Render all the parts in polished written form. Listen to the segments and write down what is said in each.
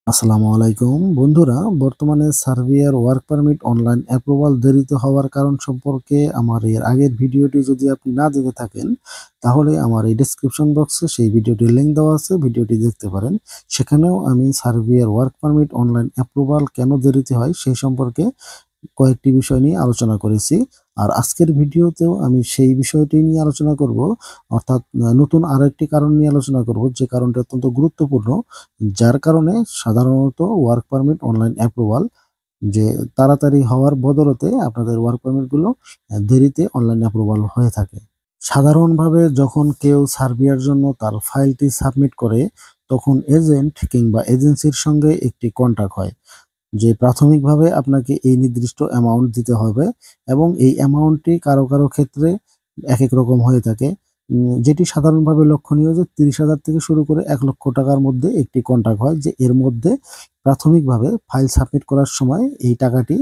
আসসালামু আলাইকুম বন্ধুরা, বর্তমানে সার্বিয়ার ওয়ার্ক পারমিট অনলাইন অ্যাপ্রুভাল দেরিতে হওয়ার কারণ সম্পর্কে আমার এর আগের ভিডিওটি যদি আপনি না দেখে থাকেন, তাহলে আমার এই ডেসক্রিপশন বক্সে সেই ভিডিওটির লিংক দেওয়া আছে, ভিডিওটি দেখতে পারেন। সেখানেও আমি সার্বিয়ার ওয়ার্ক পারমিট অনলাইন অ্যাপ্রুভাল কেন দেরিতে হয় সেই সম্পর্কে কয়েকটি বিষয় নিয়ে আলোচনা করেছি। আর আজকের ভিডিওতেও আমি সেই বিষয়টি নিয়ে আলোচনা করব, অর্থাৎ নতুন আরেকটি কারণ নিয়ে আলোচনা করব, যে কারণটি অত্যন্ত গুরুত্বপূর্ণ, যার কারণে সাধারণত ওয়ার্ক পারমিট অনলাইন অ্যাপ্রুভাল যে তাড়াতাড়ি হওয়ার বদলতে আপনাদের ওয়ার্ক পারমিটগুলো দেরিতে অনলাইন অ্যাপ্রুভাল হয়ে থাকে। সাধারণভাবে যখন কেউ সার্বিয়ার জন্য তার ফাইলটি সাবমিট করে, তখন এজেন্ট কিংবা এজেন্সির সঙ্গে একটি কন্ট্যাক্ট হয়, যে প্রাথমিকভাবে আপনাকে এই নির্দিষ্ট অ্যামাউন্ট দিতে হবে, এবং এই অ্যামাউন্টটি কারো কারো ক্ষেত্রে এক এক রকম হয়ে থাকে। যেটি সাধারণভাবে লক্ষণীয় যে 30,000 থেকে শুরু করে 1 লক্ষ টাকার মধ্যে একটি কন্ট্রাক্ট হয়, যে এর মধ্যে প্রাথমিকভাবে ফাইল সাবমিট করার সময় এই টাকাটি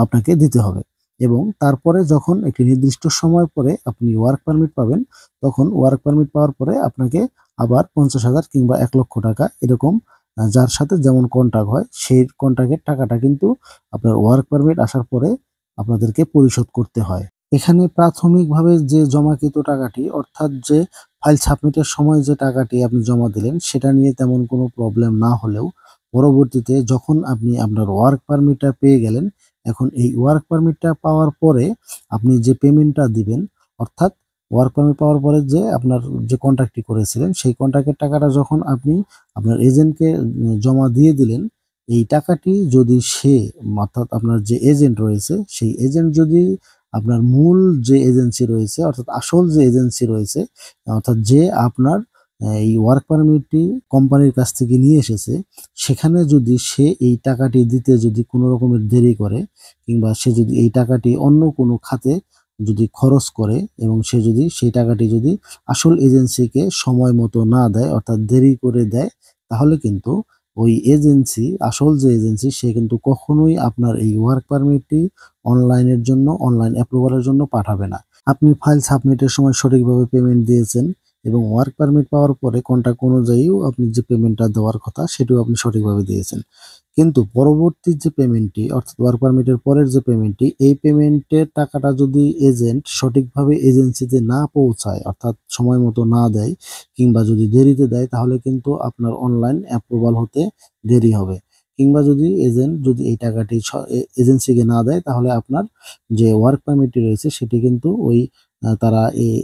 আপনাকে দিতে হবে। এবং তারপরে যখন একটি নির্দিষ্ট সময় পরে আপনি ওয়ার্ক পারমিট পাবেন, তখন ওয়ার্ক পারমিট পাওয়ার পরে আপনাকে আবার 50,000 কিংবা 1 লক্ষ টাকা এরকম যার সাথে যেমন কন্ট্রাক্ট হয়, সেই কন্ট্রাক্টের টাকাটা কিন্তু আপনার ওয়ার্ক পারমিট আসার পরে আপনাদেরকে পরিশোধ করতে হয়। এখানে প্রাথমিকভাবে যে জমাকৃত টাকাটি, অর্থাৎ যে ফাইল সাবমিটের সময় যে টাকাটি আপনি জমা দিলেন, সেটা নিয়ে তেমন কোনো প্রবলেম না হলেও পরবর্তীতে যখন আপনি আপনার ওয়ার্ক পারমিটটা পেয়ে গেলেন, এখন এই ওয়ার্ক পারমিটটা পাওয়ার পরে আপনি যে পেমেন্টটা দিবেন, অর্থাৎ ওয়ার্ক পারমিট পাওয়ার পরে যে আপনার যে কন্ট্রাক্টটি করেছিলেন, সেই কন্ট্রাক্টের টাকাটা যখন আপনি আপনার এজেন্টকে জমা দিয়ে দিলেন, এই টাকাটি যদি সে, অর্থাৎ আপনার যে এজেন্ট রয়েছে, সেই এজেন্ট যদি আপনার মূল যে এজেন্সি রয়েছে, অর্থাৎ আসল যে এজেন্সি রয়েছে, অর্থাৎ যে আপনার এই ওয়ার্ক পারমিটটি কোম্পানির কাছ থেকে নিয়ে এসেছে, সেখানে যদি সে এই টাকাটি দিতে যদি কোনো রকমের দেরি করে, কিংবা সে যদি এই টাকাটি অন্য কোনো খাতে যদি খরচ করে, এবং সে যদি সেই টাকাটি যদি আসল এজেন্সিকে সময় মতো না দেয়, অর্থাৎ দেরি করে দেয়, তাহলে কিন্তু ওই এজেন্সি, আসল যে এজেন্সি, সে কিন্তু কখনোই আপনার এই ওয়ার্ক পারমিটটি অনলাইনের জন্য, অনলাইন অ্যাপ্রুভালের জন্য পাঠাবে না। আপনি ফাইল সাবমিটের সময় সঠিকভাবে পেমেন্ট দিয়েছেন, এবং ওয়ার্ক পারমিট পাওয়ার পরে কন্ট্রাক্ট অনুযায়ীও আপনি যে পেমেন্টটা দেওয়ার কথা, সেটিও আপনি সঠিকভাবে দিয়েছেন। কিন্তু পরবর্তী যে পেমেন্টটি, অর্থাৎ ওয়ার্ক পারমিটের পরের যে পেমেন্টটি, এই পেমেন্টের টাকাটা যদি এজেন্ট সঠিকভাবে এজেন্সিতে না পৌঁছায়, অর্থাৎ সময় মতো না দেয়, কিংবা যদি দেরিতে দেয়, তাহলে কিন্তু আপনার অনলাইন অ্যাপ্রুভাল হতে দেরি হবে। কিংবা যদি এজেন্ট যদি এই টাকাটি এজেন্সিকে না দেয়, তাহলে আপনার যে ওয়ার্ক পারমিটটি রয়েছে, সেটি কিন্তু ওই তারা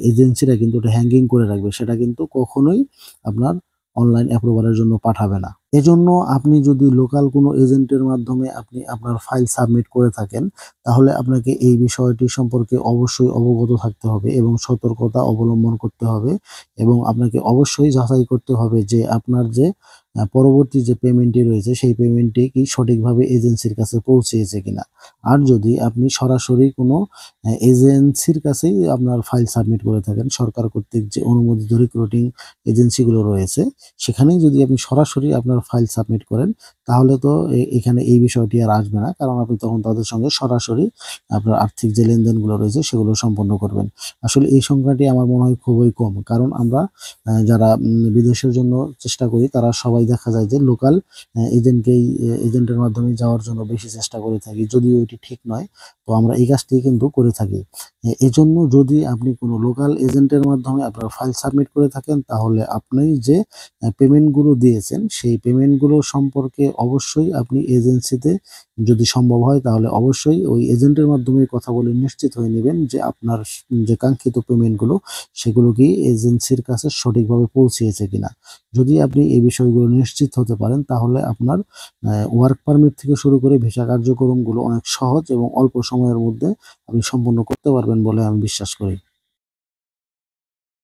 এজেন্সিরা কিন্তু ওটা হ্যাঙ্গিং করে রাখবে, সেটা কিন্তু কখনোই আপনার অনলাইন অ্যাপ্রুভালের জন্য পাঠাবে না। এজন্য আপনি যদি লোকাল কোনো এজেন্টের মাধ্যমে আপনি আপনার ফাইল সাবমিট করে থাকেন, তাহলে আপনাকে এই বিষয়টি সম্পর্কে অবশ্যই অবগত থাকতে হবে এবং সতর্কতা অবলম্বন করতে হবে, এবং আপনাকে অবশ্যই যাচাই করতে হবে যে আপনার যে পরবর্তী যে পেমেন্টটি রয়েছে, সেই পেমেন্টটি কি সঠিকভাবে এজেন্সির কাছে পৌঁছেছে কিনা। আর যদি আপনি সরাসরি কোনো এজেন্সির কাছেই আপনার ফাইল সাবমিট করে থাকেন, সরকার কর্তৃক যে অনুমোদিত রিক্রুটিং এজেন্সিগুলো রয়েছে, সেখানেই যদি আপনি সরাসরি আপনার ফাইল সাবমিট করেন, তাহলে তো এখানে এই বিষয়টি আর আসবে না, কারণ আপনি তখন তাদের সঙ্গে সরাসরি আপনার আর্থিক যে লেনদেনগুলো রয়েছে সেগুলো সম্পন্ন করবেন। আসলে এই সংখ্যাটি আমার মনে হয় খুবই কম, কারণ আমরা যারা বিদেশের জন্য চেষ্টা করি, তারা সবাই দেখা যায় যে লোকাল এজেন্টের মাধ্যমে যাওয়ার জন্য বেশি চেষ্টা করে থাকি, যদিও এটি ঠিক নয়। তো আমরা এই কাজটি কিন্তু করে থাকি। এজন্য যদি আপনি কোনো লোকাল এজেন্টের মাধ্যমে আপনার ফাইল সাবমিট করে থাকেন, তাহলে আপনি যে পেমেন্টগুলো দিয়েছেন, সেই পেমেন্টগুলো সম্পর্কে অবশ্যই আপনি এজেন্সিতে, যদি সম্ভব হয় তাহলে অবশ্যই ওই এজেন্টের মাধ্যমে কথা বলে নিশ্চিত হয়ে নেবেন যে আপনার যে কাঙ্ক্ষিত পেমেন্টগুলো, সেগুলো কি এজেন্সির কাছে সঠিকভাবে পৌঁছিয়েছে কিনা। যদি আপনি এই বিষয়গুলো নিশ্চিত হতে পারেন, তাহলে আপনার ওয়ার্ক পারমিট থেকে শুরু করে ভিসা কার্যক্রমগুলো অনেক সহজ এবং অল্প সময়ের মধ্যে আপনি সম্পন্ন করতে পারবেন বলে আমি বিশ্বাস করি।